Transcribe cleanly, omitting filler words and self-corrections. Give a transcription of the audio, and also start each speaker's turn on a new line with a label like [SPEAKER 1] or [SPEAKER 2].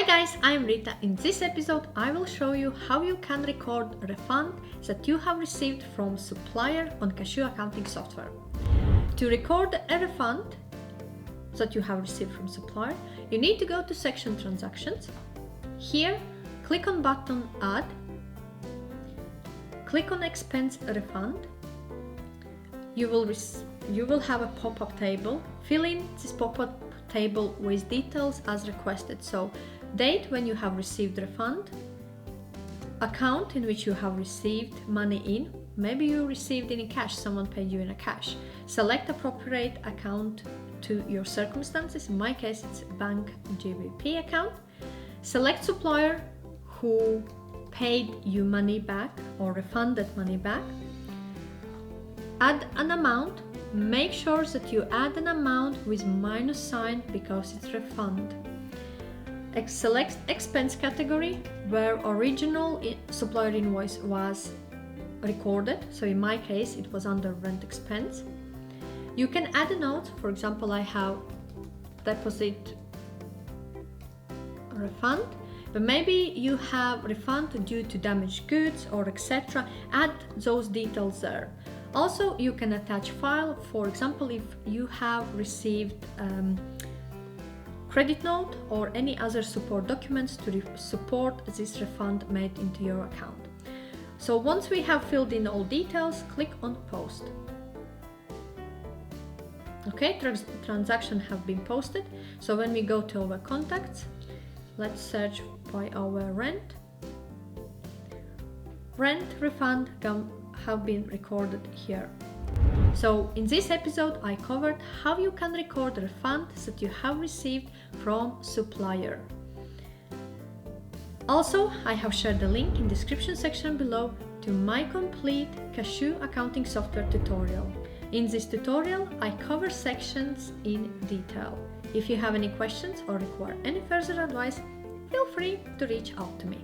[SPEAKER 1] Hi guys, I'm Rita. In this episode I will show you how you can record a refund that you have received from Supplier on Kashoo accounting software. To record a refund that you have received from Supplier, you need to go to section Transactions. Here, click on button Add, click on Expense Refund. You will have a pop-up table. Fill in this pop-up table with details as requested. So, date when you have received refund, account in which you have received money in, maybe you received it in cash, someone paid you in a cash. Select appropriate account to your circumstances. In my case, it's bank GBP account. Select supplier who paid you money back or refunded money back. Add an amount. Make sure that you add an amount with minus sign because it's refund. Select expense category where original supplier invoice was recorded. So in my case, it was under rent expense. You can add a note. For example, I have deposit refund, but maybe you have refund due to damaged goods or etc. Add those details there. Also, you can attach file. For example, if you have received credit note or any other support documents to support this refund made into your account. So once we have filled in all details, click on Post. Okay, transaction have been posted. So when we go to our contacts, let's search by our rent. Rent refund have been recorded here. So in this episode I covered how you can record refunds that you have received from Supplier. Also, I have shared the link in the description section below to my complete Kashoo accounting software tutorial. In this tutorial I cover sections in detail. If you have any questions or require any further advice, feel free to reach out to me.